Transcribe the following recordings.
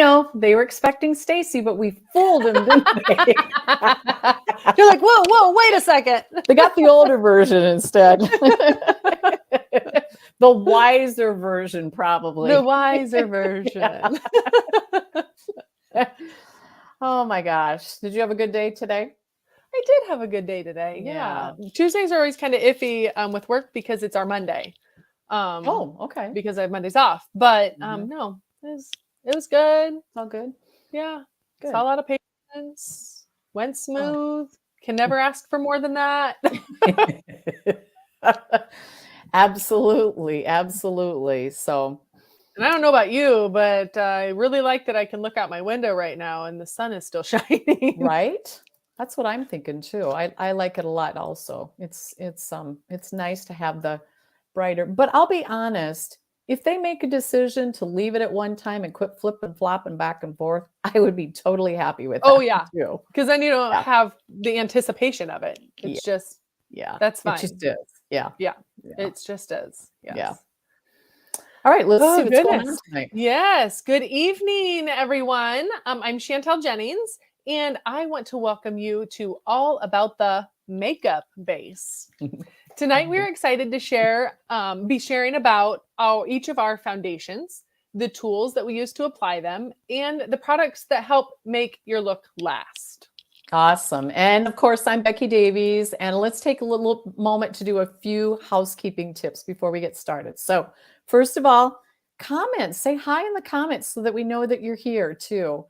know, they were expecting Stacy, but we fooled them, didn't they? You're like, whoa, wait a second. They got the older version instead. The wiser version, probably. The wiser version. Oh my gosh. Did you have a good day today? I did have a good day today. Yeah. Tuesdays are always kind of iffy with work because it's our Monday. Okay. Because I have Mondays off. But no, it was good. All good. Yeah. Good. Saw a lot of patients. Went smooth. Can never ask for more than that. Absolutely. So, and I don't know about you, but I really like that I can look out my window right now and the sun is still shining. Right? That's what I'm thinking too. I like it a lot also. It's nice to have the brighter, but I'll be honest, if they make a decision to leave it at one time and quit flipping, flopping back and forth, I would be totally happy with that. Oh yeah. Too. Because then you don't have the anticipation of it. It's just, that's fine. It just is. Yeah. It just is. Yes. Yeah. All right, let's see what's going on tonight. Yes. Good evening, everyone. I'm Chantel Jennings, and I want to welcome you to All About the Makeup Base. Tonight, we're excited to be sharing about each of our foundations, the tools that we use to apply them, and the products that help make your look last. Awesome. And of course, I'm Becky Davies, and let's take a little moment to do a few housekeeping tips before we get started. So first of all, say hi in the comments so that we know that you're here too.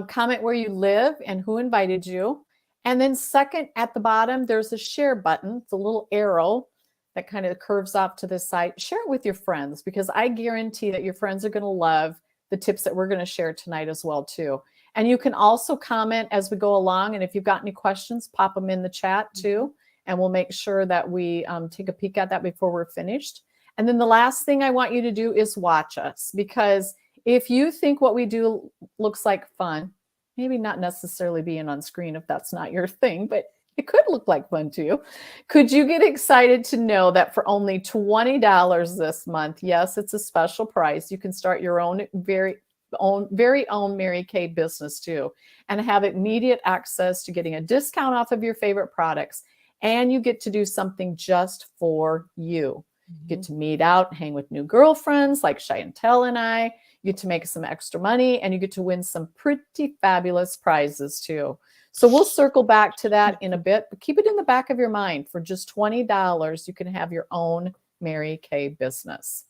Comment where you live and who invited you. And then second, at the bottom, there's a share button. It's a little arrow that kind of curves off to the side. Share it with your friends because I guarantee that your friends are going to love the tips that we're going to share tonight as well too. And you can also comment as we go along. And if you've got any questions, pop them in the chat too. And we'll make sure that we take a peek at that before we're finished. And then the last thing I want you to do is watch us, because if you think what we do looks like fun, maybe not necessarily being on screen if that's not your thing, but it could look like fun to you. Could you get excited to know that for only $20 this month, yes, it's a special price, you can start your own very own Mary Kay business too, and have immediate access to getting a discount off of your favorite products. And you get to do something just for you. You get to meet out, hang with new girlfriends like Chantel and I. You get to make some extra money, and you get to win some pretty fabulous prizes too. So we'll circle back to that in a bit, but keep it in the back of your mind. For just $20, you can have your own Mary Kay business.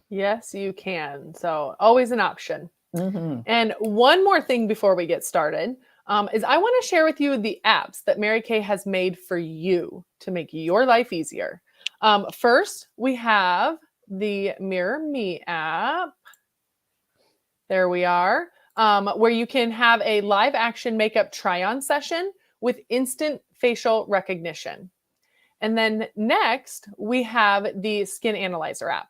Yes, you can. So always an option. And one more thing before we get started is I want to share with you the apps that Mary Kay has made for you to make your life easier. First, we have the Mirror Me app. There we are, where you can have a live action makeup try-on session with instant facial recognition. And then next, we have the Skin Analyzer app.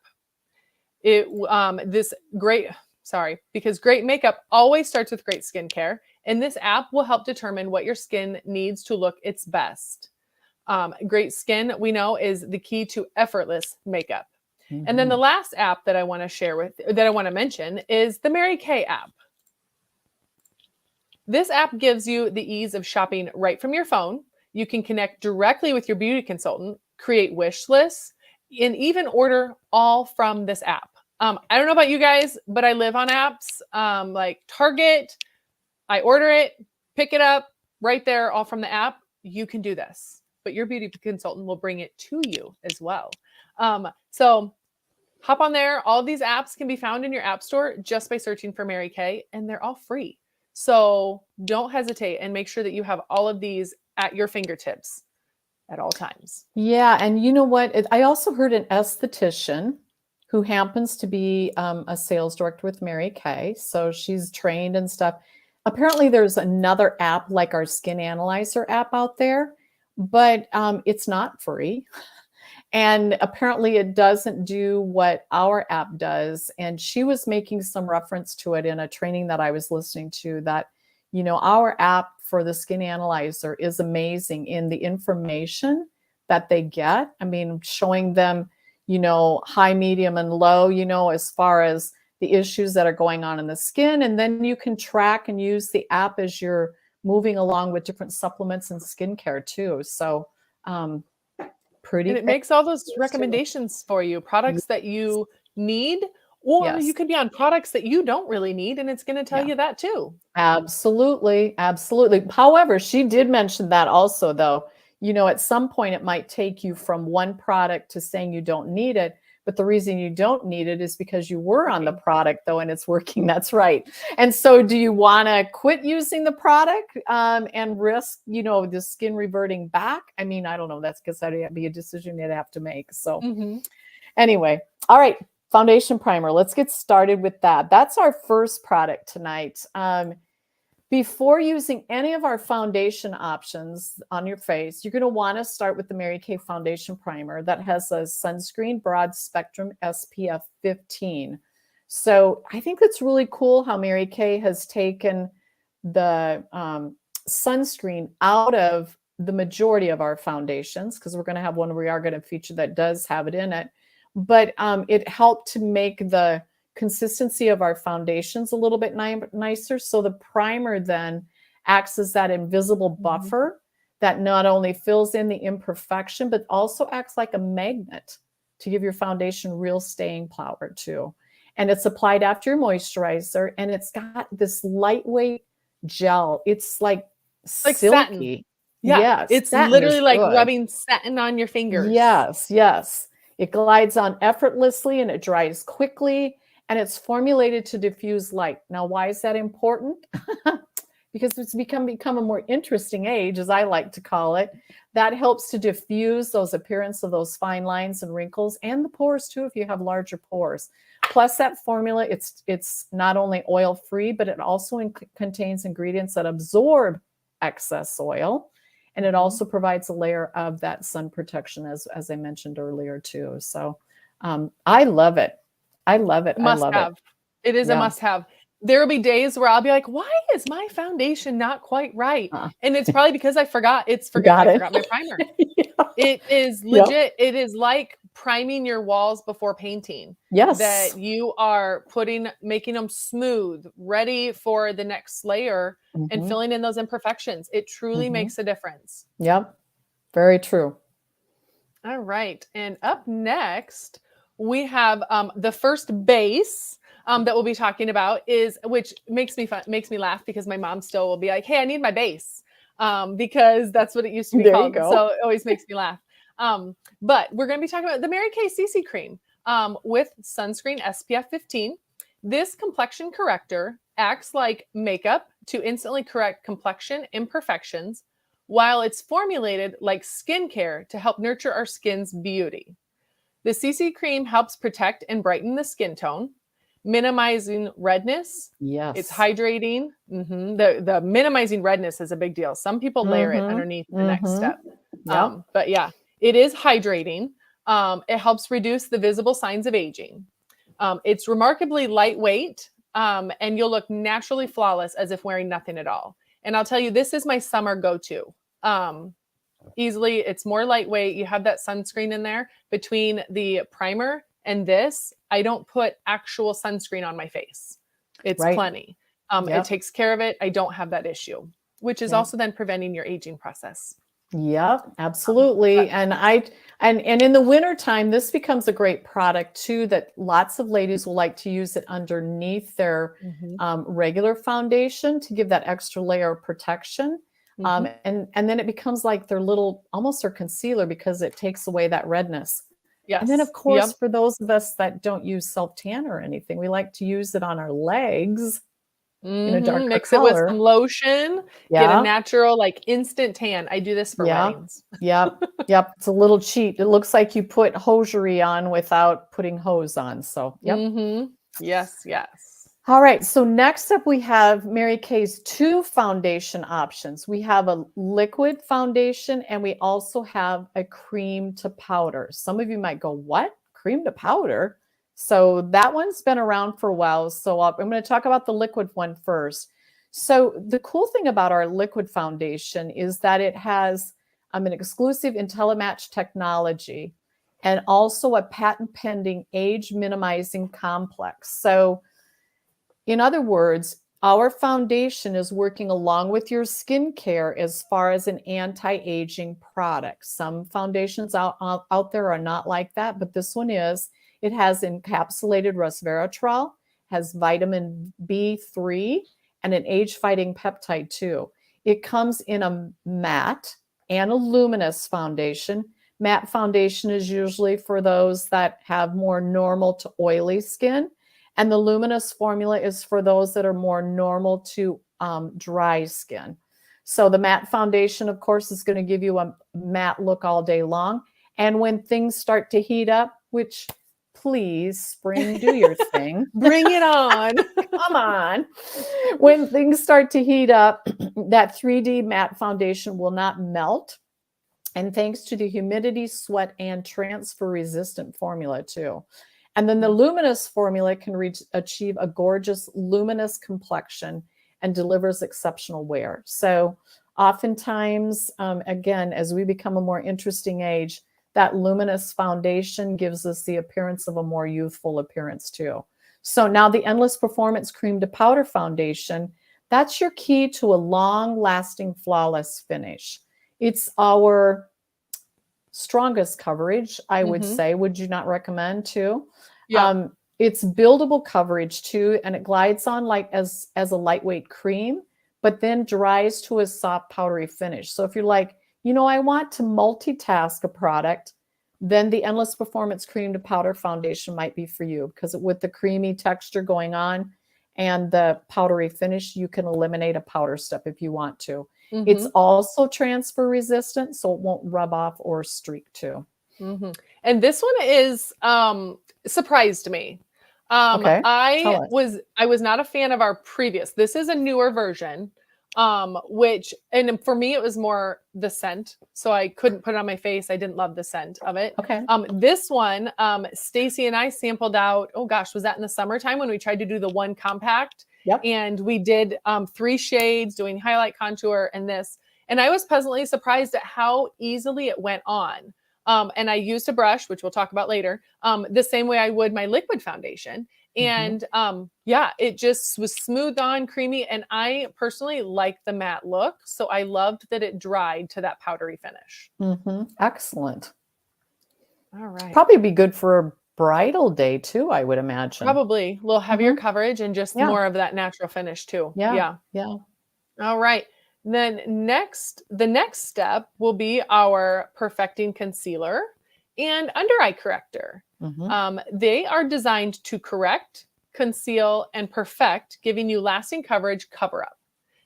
Because great makeup always starts with great skincare. And this app will help determine what your skin needs to look its best. Great skin, we know, is the key to effortless makeup. And then the last app that I want to mention is the Mary Kay app. This app gives you the ease of shopping right from your phone. You can connect directly with your beauty consultant, create wish lists, and even order all from this app. I don't know about you guys, but I live on apps like Target. I order it, pick it up right there, all from the app. You can do this, but your beauty consultant will bring it to you as well. So hop on there. All of these apps can be found in your app store just by searching for Mary Kay, and they're all free. So don't hesitate and make sure that you have all of these at your fingertips at all times. Yeah. And you know what? I also heard an esthetician who happens to be a sales director with Mary Kay. So she's trained and stuff. Apparently there's another app like our Skin Analyzer app out there, but it's not free. And apparently it doesn't do what our app does. And she was making some reference to it in a training that I was listening to, that, you know, our app for the Skin Analyzer is amazing in the information that they get. I mean, showing them, you know, high, medium, and low, you know, as far as the issues that are going on in the skin. And then you can track and use the app as you're moving along with different supplements and skincare too. So pretty And it makes all those fantastic. recommendations for you, products that you need, or you Yes. could be on products that you don't really need, and it's going to tell Yeah. you that too. Absolutely. Absolutely. However, she did mention that also, though, at some point it might take you from one product to saying you don't need it. But the reason you don't need it is because you were on the product, though, and it's working. That's right. And so do you want to quit using the product and risk, the skin reverting back? I mean, I don't know. That's because that'd be a decision you'd have to make. So anyway, all right. Foundation primer. Let's get started with that. That's our first product tonight. Before using any of our foundation options on your face, you're going to want to start with the Mary Kay Foundation Primer that has a sunscreen broad spectrum SPF 15. So I think it's really cool how Mary Kay has taken the sunscreen out of the majority of our foundations, because we're going to have one we are going to feature that does have it in it. But it helped to make the consistency of our foundations a little bit nicer. So the primer then acts as that invisible buffer that not only fills in the imperfection, but also acts like a magnet to give your foundation real staying power too. And it's applied after your moisturizer, and it's got this lightweight gel. It's like silky. Satin. Yeah, yes, it's satin literally is like good. rubbing satin on your fingers. Yes, yes. It glides on effortlessly and it dries quickly. And it's formulated to diffuse light. Now, why is that important? Because it's become a more interesting age, as I like to call it. That helps to diffuse those appearance of those fine lines and wrinkles, and the pores too, if you have larger pores. Plus, that formula, it's not only oil-free, but it also contains ingredients that absorb excess oil. And it also provides a layer of that sun protection, as I mentioned earlier too. So I love it. I love it. Must have. It is a must have. There will be days where I'll be like, why is my foundation not quite right? And it's probably because I forgot. I forgot my primer. It is legit. It is like priming your walls before painting. Yes. That you are making them smooth, ready for the next layer and filling in those imperfections. It truly makes a difference. Yep. Very true. All right. And up next, we have the first base that we'll be talking about which makes me laugh, because my mom still will be like, hey, I need my base, because that's what it used to be called. So it always makes me laugh. But we're going to be talking about the Mary Kay CC cream with sunscreen SPF 15. This complexion corrector acts like makeup to instantly correct complexion imperfections, while it's formulated like skincare to help nurture our skin's beauty. The CC cream helps protect and brighten the skin tone, minimizing redness. Yes. It's hydrating. The minimizing redness is a big deal. Some people layer it underneath the next step. But yeah, it is hydrating. It helps reduce the visible signs of aging. It's remarkably lightweight, and you'll look naturally flawless as if wearing nothing at all. And I'll tell you, this is my summer go-to. Easily, it's more lightweight. You have that sunscreen in there. Between the primer and this, I don't put actual sunscreen on my face. It's plenty. It takes care of it. I don't have that issue, which is also then preventing your aging process. Yep, absolutely. And in the wintertime, this becomes a great product too, that lots of ladies will like to use it underneath their regular foundation to give that extra layer of protection. And then it becomes like almost their concealer, because it takes away that redness. Yes. And then of course, for those of us that don't use self-tan or anything, we like to use it on our legs in a darker Mix color. it with some lotion, get a natural, instant tan. I do this for weddings. Yep. It's a little cheat. It looks like you put hosiery on without putting hose on. So, Yes. All right. So next up, we have Mary Kay's two foundation options. We have a liquid foundation, and we also have a cream to powder. Some of you might go, what? Cream to powder? So that one's been around for a while. So I'm going to talk about the liquid one first. So the cool thing about our liquid foundation is that it has an exclusive IntelliMatch technology, and also a patent pending age minimizing complex. So In other words, our foundation is working along with your skincare as far as an anti-aging product. Some foundations out there are not like that, but this one is. It has encapsulated resveratrol, has vitamin B3, and an age-fighting peptide too. It comes in a matte and a luminous foundation. Matte foundation is usually for those that have more normal to oily skin. And the luminous formula is for those that are more normal to dry skin. So the matte foundation, of course, is going to give you a matte look all day long. And when things start to heat up, which please, spring, do your thing. Bring it on. Come on. When things start to heat up, that 3D matte foundation will not melt. And thanks to the humidity, sweat, and transfer resistant formula too. And then the luminous formula can achieve a gorgeous luminous complexion and delivers exceptional wear. So oftentimes, again, as we become a more interesting age, that luminous foundation gives us the appearance of a more youthful appearance too. So now the Endless Performance Cream to Powder Foundation, that's your key to a long-lasting, flawless finish. It's our strongest coverage, I would say. Would you not recommend too? Yeah. It's buildable coverage too, and it glides on like as a lightweight cream, but then dries to a soft powdery finish. So if you're like, I want to multitask a product, then the Endless Performance Cream to Powder Foundation might be for you, because with the creamy texture going on and the powdery finish, you can eliminate a powder step if you want to. It's also transfer resistant, so it won't rub off or streak too. And this one is surprised me. Okay, I was not a fan of our previous. This is a newer version, which, and for me, it was more the scent. So I couldn't put it on my face. I didn't love the scent of it. Okay. This one, Stacy and I sampled out, oh gosh, was that in the summertime when we tried to do the one compact? Yep. And we did 3 shades doing highlight, contour, and this. And I was pleasantly surprised at how easily it went on. And I used a brush, which we'll talk about later, the same way I would my liquid foundation. And yeah, it just was smooth on, creamy. And I personally like the matte look. So I loved that it dried to that powdery finish. Excellent. All right. Probably be good for a bridal day too, I would imagine. Probably a little heavier coverage and just more of that natural finish too. Yeah. All right. Then the next step will be our perfecting concealer and under eye corrector. They are designed to correct, conceal, and perfect, giving you lasting coverage cover up.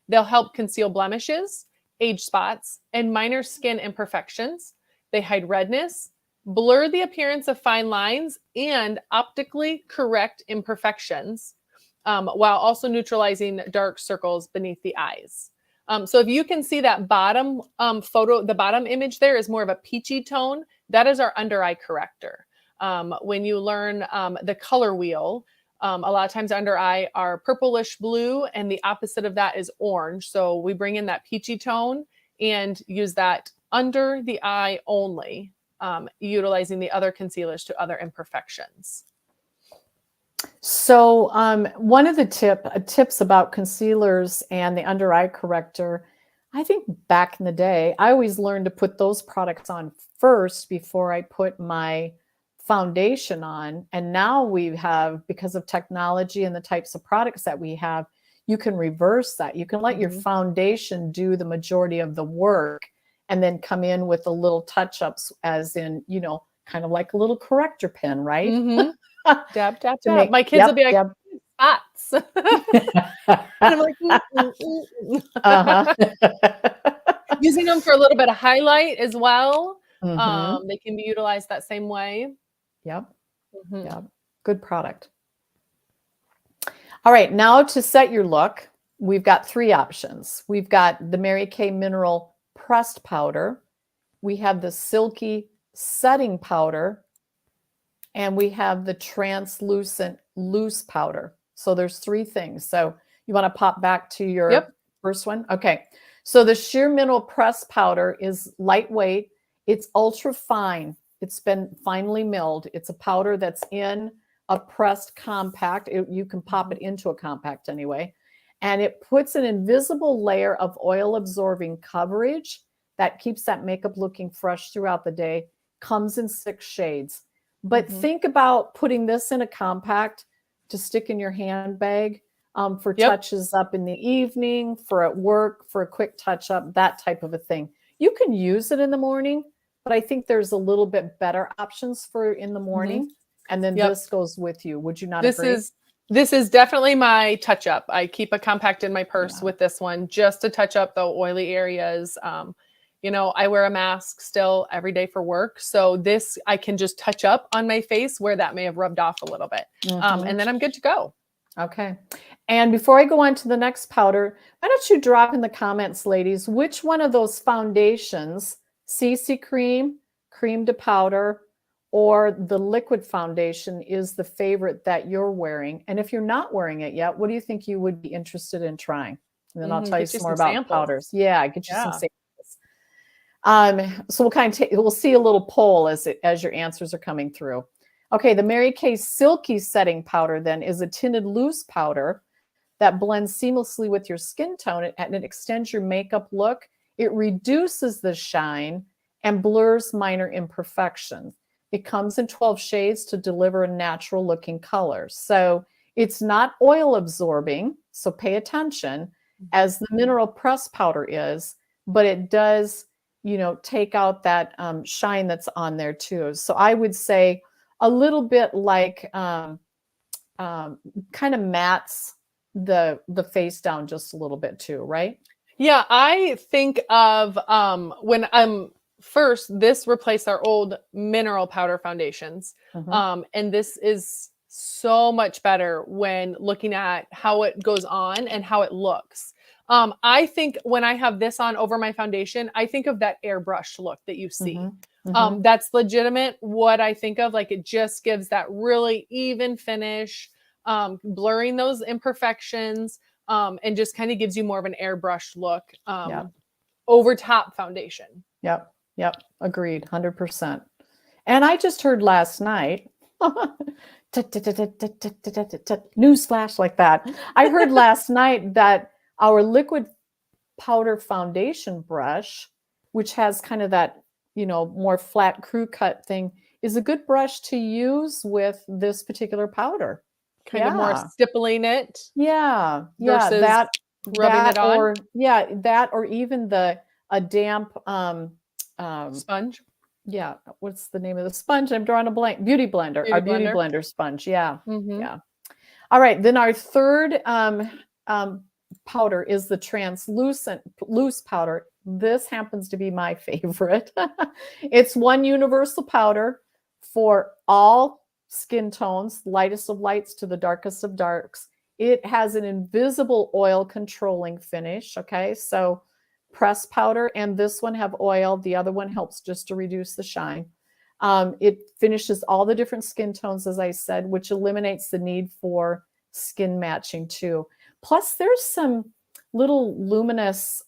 They'll help conceal blemishes, age spots, and minor skin imperfections. They hide redness, blur the appearance of fine lines, and optically correct imperfections, while also neutralizing dark circles beneath the eyes. So if you can see that bottom photo, the bottom image there is more of a peachy tone. That is our under eye corrector. When you learn the color wheel, a lot of times under eye are purplish blue, and the opposite of that is orange. So we bring in that peachy tone and use that under the eye only, utilizing the other concealers to other imperfections. So one of the tips about concealers and the under eye corrector, I think back in the day, I always learned to put those products on first before I put my foundation on. And now we have, because of technology and the types of products that we have, you can reverse that. You can let your foundation do the majority of the work and then come in with the little touch-ups, as in, kind of like a little corrector pen, right? Dab, dab, dab. My kids will be like, spots. And I'm like, using them for a little bit of highlight as well. They can be utilized that same way. Yep. Good product. All right, now to set your look, we've got 3 options. We've got the Mary Kay Mineral Pressed Powder. We have the Silky Setting Powder. And we have the Translucent Loose Powder. So there's 3 things. So you want to pop back to your first one? Okay. So the Sheer Mineral Pressed Powder is lightweight. It's ultra fine. It's been finely milled. It's a powder that's in a pressed compact. You can pop it into a compact anyway. And it puts an invisible layer of oil absorbing coverage that keeps that makeup looking fresh throughout the day. Comes in 6 shades. But think about putting this in a compact to stick in your handbag for touches up in the evening, for at work, for a quick touch up, that type of a thing. You can use it in the morning, but I think there's a little bit better options for in the morning. And then this goes with you. Would you not agree? This is definitely my touch up. I keep a compact in my purse with this one just to touch up the oily areas. You know, I wear a mask still every day for work. So this, I can just touch up on my face where that may have rubbed off a little bit. And then I'm good to go. Okay. And before I go on to the next powder, why don't you drop in the comments, ladies, which one of those foundations, CC cream, cream to powder, or the liquid foundation is the favorite that you're wearing? And if you're not wearing it yet, what do you think you would be interested in trying? And then I'll tell you some more about samples. Powders. Yeah, I get you some samples. So we'll kind of we'll see a little poll as your answers are coming through. Okay, the Mary Kay Silky Setting Powder then is a tinted loose powder that blends seamlessly with your skin tone and it extends your makeup look. It reduces the shine and blurs minor imperfections. It comes in 12 shades to deliver a natural looking color. So it's not oil absorbing, so pay attention, as the mineral press powder is, but it does, you know, take out that shine that's on there too. So I would say a little bit like kind of mattes the face down just a little bit too, right? Yeah, I think of when first this replaced our old mineral powder foundations. And this is so much better when looking at how it goes on and how it looks. I think when I have this on over my foundation, I think of that airbrush look that you see. That's legitimate what I think of. Like it just gives that really even finish, blurring those imperfections, and just kind of gives you more of an airbrush look over top foundation. Yep. Agreed. 100%. And I just heard last night, newsflash like that. I heard last night that our liquid powder foundation brush, which has kind of that, you know, more flat crew cut thing, is a good brush to use with this particular powder. Kind of more stippling it. Versus that rubbing it on. Or that or even a damp sponge. Yeah. What's the name of the sponge? I'm drawing a blank. Beauty blender. Our beauty blender sponge. Yeah. Yeah. All right. Then our third powder is the translucent loose powder. This happens to be my favorite. It's one universal powder for all skin tones, lightest of lights to the darkest of darks. It has an invisible oil controlling finish. Okay. So press powder and this one have oil. The other one helps just to reduce the shine. It finishes all the different skin tones, as I said, which eliminates the need for skin matching too. Plus, there's some little luminous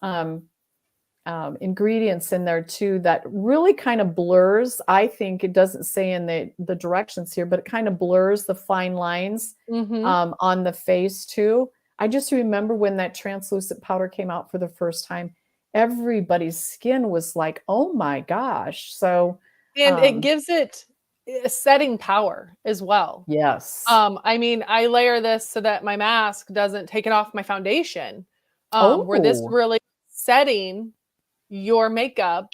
ingredients in there too that really kind of blurs. I think it doesn't say in the directions here, but it kind of blurs the fine lines on the face too. I just remember when that translucent powder came out for the first time, everybody's skin was like, oh my gosh. So, and it gives it a setting power as well. Yes. I mean, I layer this so that my mask doesn't take it off my foundation. Where this really setting your makeup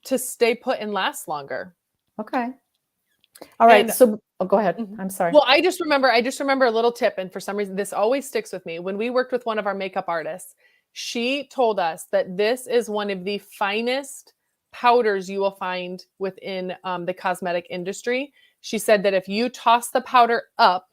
to stay put and last longer. Okay. All right. So go ahead. I'm sorry. Well, I just remember a little tip. And for some reason, this always sticks with me. When we worked with one of our makeup artists, she told us that this is one of the finest powders you will find within the cosmetic industry. She said that if you toss the powder up,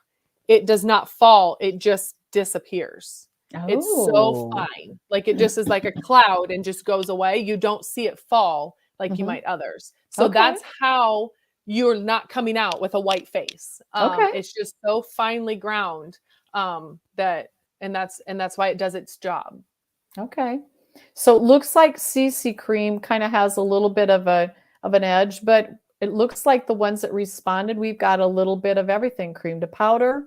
it does not fall. It just disappears. It's so fine. Like it just is like a cloud and just goes away. You don't see it fall like you might others. So that's how you're not coming out with a white face. It's just so finely ground that's why it does its job. Okay. So it looks like CC cream kind of has a little bit of an edge, but it looks like the ones that responded, we've got a little bit of everything, cream to powder,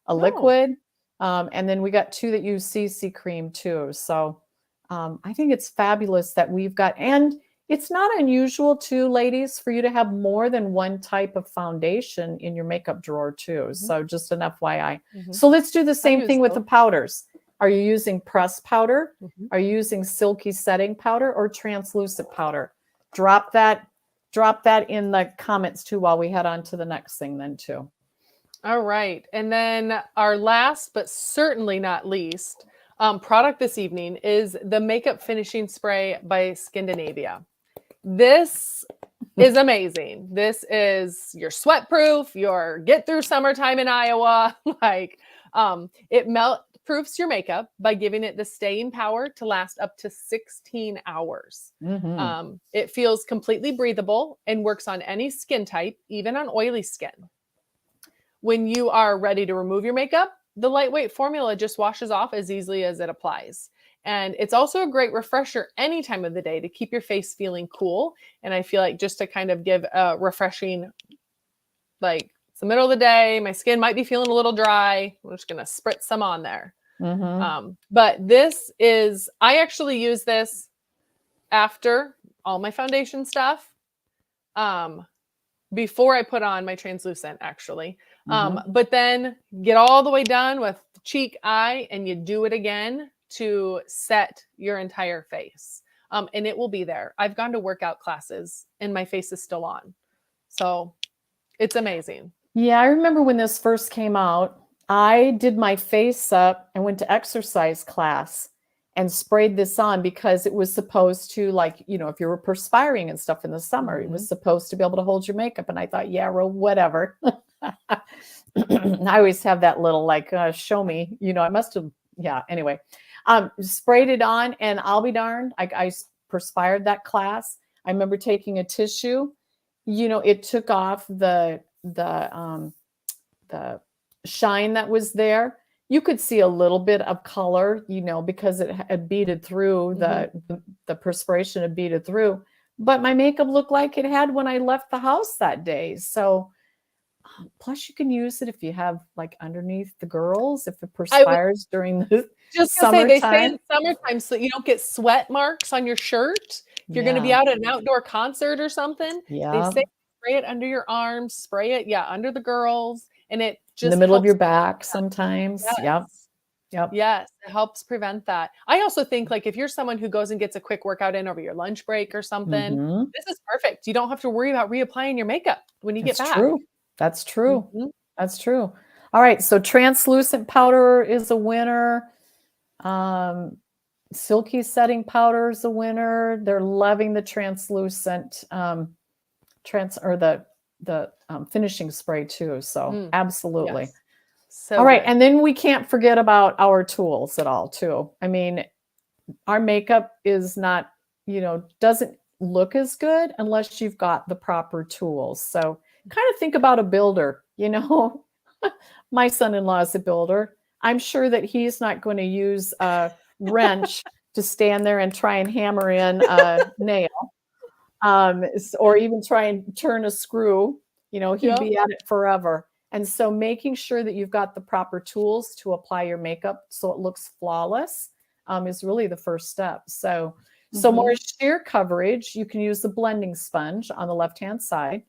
a Oh. liquid, and then we got 2 that use CC cream too. So I think it's fabulous that we've got, and it's not unusual too, ladies, for you to have more than one type of foundation in your makeup drawer too. So just an FYI. So let's do the same thing with the powders. Are you using pressed powder? Are you using silky setting powder or translucent powder? Drop that in the comments too while we head on to the next thing then too. All right. And then our last, but certainly not least, product this evening is the Makeup Finishing Spray by Scandinavia. This is amazing. This is your sweat proof, your get through summertime in Iowa. It melt proofs your makeup by giving it the staying power to last up to 16 hours. It feels completely breathable and works on any skin type, even on oily skin. When you are ready to remove your makeup, the lightweight formula just washes off as easily as it applies. And it's also a great refresher any time of the day to keep your face feeling cool. And I feel like just to kind of give a refreshing, like it's the middle of the day, my skin might be feeling a little dry. I'm just going to spritz some on there. But this is, I actually use this after all my foundation stuff, before I put on my translucent actually. But then get all the way done with cheek, eye, and you do it again to set your entire face. And it will be there. I've gone to workout classes and my face is still on. So it's amazing. Yeah, I remember when this first came out, I did my face up and went to exercise class and sprayed this on because it was supposed to, like, you know, if you were perspiring and stuff in the summer, it was supposed to be able to hold your makeup. And I thought, yeah, well, whatever. I always have that little like, show me, you know, I must have, yeah, anyway. Sprayed it on and I'll be darned. I perspired that class. I remember taking a tissue, you know, it took off the shine that was there. You could see a little bit of color, you know, because it had beaded through the perspiration had beaded through, but my makeup looked like it had when I left the house that day. So plus you can use it if you have like underneath the girls, if it perspires during the just summertime. They say in summertime so you don't get sweat marks on your shirt. If you're going to be out at an outdoor concert or something, they say spray it under your arms, spray it, under the girls, and it just in the middle of your back sometimes. Yes, it helps prevent that. I also think like if you're someone who goes and gets a quick workout in over your lunch break or something, this is perfect. You don't have to worry about reapplying your makeup when you get back. That's true. That's true. All right. So translucent powder is a winner. Silky setting powder is a winner. They're loving the translucent finishing spray too. So absolutely. Yes. So all right. good. And then we can't forget about our tools at all too. I mean, our makeup is not, you know, doesn't look as good unless you've got the proper tools. So kind of think about a builder, you know. My son-in-law is a builder. I'm sure that he's not going to use a wrench to stand there and try and hammer in a nail, or even try and turn a screw. You know, he'd be at it forever. And so making sure that you've got the proper tools to apply your makeup so it looks flawless is really the first step. So more sheer coverage, you can use the blending sponge on the left-hand side.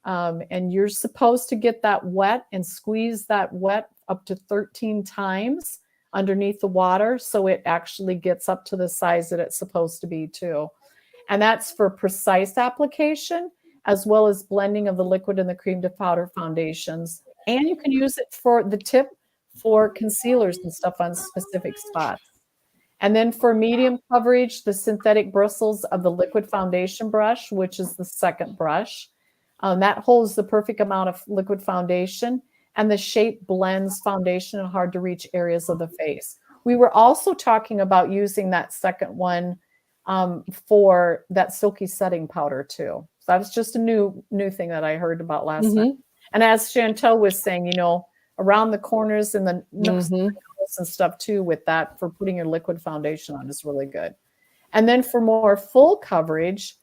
And you're supposed to get that wet and squeeze that wet up to 13 times underneath the water so it actually gets up to the size that it's supposed to be too. And that's for precise application as well as blending of the liquid and the cream to powder foundations. And you can use it for the tip for concealers and stuff on specific spots. And then for medium coverage, the synthetic bristles of the liquid foundation brush, which is the second brush. That holds the perfect amount of liquid foundation, and the shape blends foundation in hard to reach areas of the face. We were also talking about using that second one for that silky setting powder too. So that was just a new thing that I heard about last night. And as Chantel was saying, you know, around the corners and the nooks and stuff too with that for putting your liquid foundation on is really good. And then for more full coverage,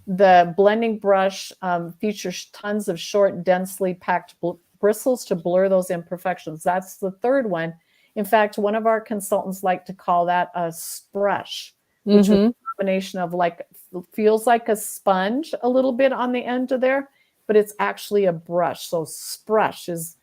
The blending brush features tons of short, densely packed bristles to blur those imperfections. That's the third one. In fact, one of our consultants like to call that a sprush, which is a combination of like, feels like a sponge a little bit on the end of there, but it's actually a brush. So sprush is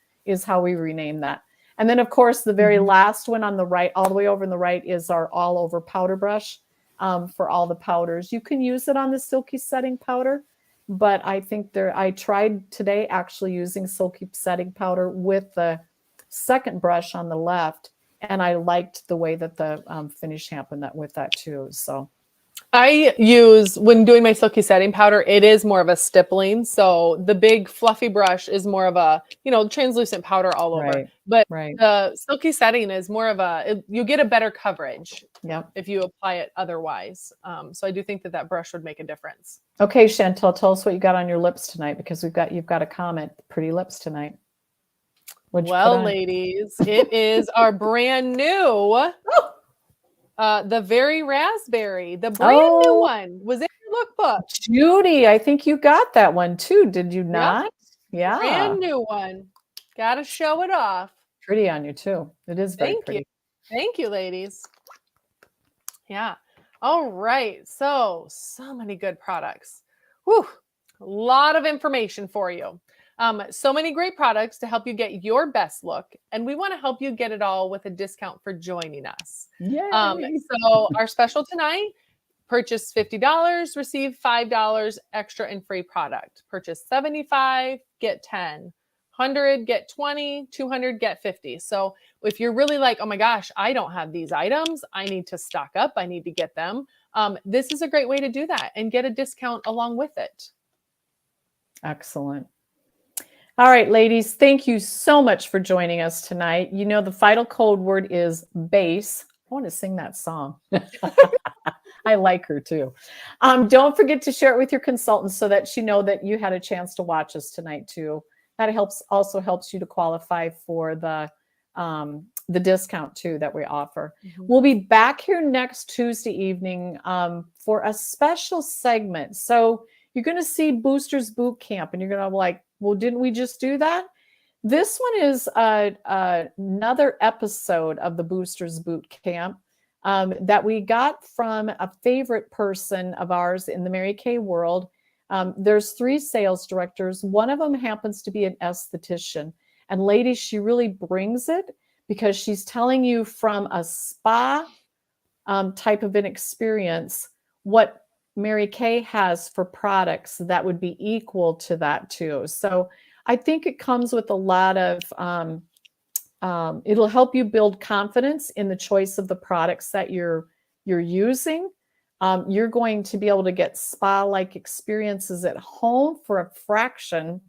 how we rename that. And then, of course, the very last one on the right, all the way over on the right, is our all-over powder brush for all the powders. You can use it on the silky setting powder, but I think I tried today actually using silky setting powder with the second brush on the left, and I liked the way that the finish happened with that too. So I use, when doing my silky setting powder, it is more of a stippling. So the big fluffy brush is more of a, translucent powder all over. But the silky setting is more of you get a better coverage if you apply it otherwise. So I do think that brush would make a difference. Okay, Chantel, tell us what you got on your lips tonight, because you've got a comment. Pretty lips tonight. Well, ladies, it is our brand new the Very Raspberry, the brand new one was in your lookbook. Judy, I think you got that one too. Did you not? Yep. Yeah. Brand new one. Got to show it off. Pretty on you too. It is very pretty. Thank you, ladies. Yeah. All right. So many good products. Whew. A lot of information for you. So many great products to help you get your best look. And we want to help you get it all with a discount for joining us. Yay. So our special tonight, purchase $50, receive $5 extra and free product. Purchase $75, get $10. $100, get $20. $200, get $50. So if you're really like, oh my gosh, I don't have these items, I need to stock up, I need to get them, this is a great way to do that and get a discount along with it. Excellent. All right, ladies, thank you so much for joining us tonight. You know, the final code word is BASE. I want to sing that song. I like her too. Don't forget to share it with your consultants so that she know that you had a chance to watch us tonight too. That also helps you to qualify for the discount too that we offer. We'll be back here next Tuesday evening for a special segment. So you're going to see Boosters Boot Camp, and you're going to be like, well, didn't we just do that? This one is another episode of the Boosters Boot Camp that we got from a favorite person of ours in the Mary Kay world. There's 3 sales directors. One of them happens to be an esthetician. And ladies, she really brings it because she's telling you from a spa type of an experience what Mary Kay has for products that would be equal to that too. So I think it comes with a lot of, it'll help you build confidence in the choice of the products that you're using. You're going to be able to get spa-like experiences at home for a fraction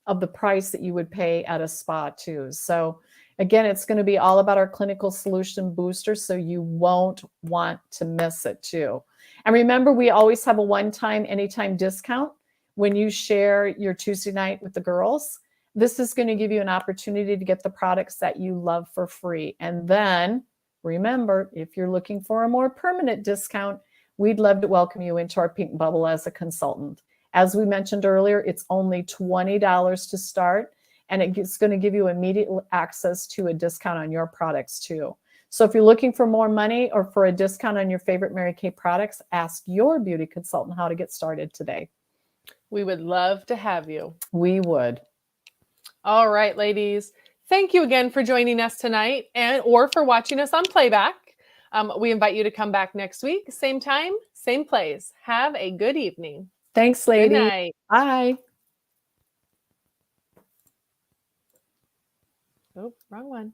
of the price that you would pay at a spa too. So again, it's going to be all about our clinical solution booster, so you won't want to miss it too. And remember, we always have a one-time, anytime discount when you share your Tuesday night with the girls. This is going to give you an opportunity to get the products that you love for free. And then remember, if you're looking for a more permanent discount, we'd love to welcome you into our pink bubble as a consultant. As we mentioned earlier, it's only $20 to start, and it's going to give you immediate access to a discount on your products too. So if you're looking for more money or for a discount on your favorite Mary Kay products, ask your beauty consultant how to get started today. We would love to have you. We would. All right, ladies. Thank you again for joining us tonight or for watching us on playback. We invite you to come back next week, same time, same place. Have a good evening. Thanks, lady. Good night. Bye. Oh, wrong one.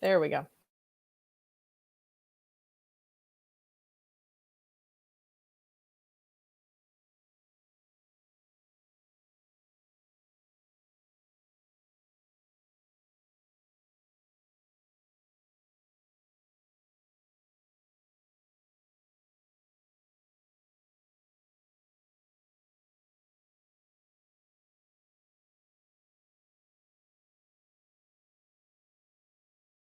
There we go.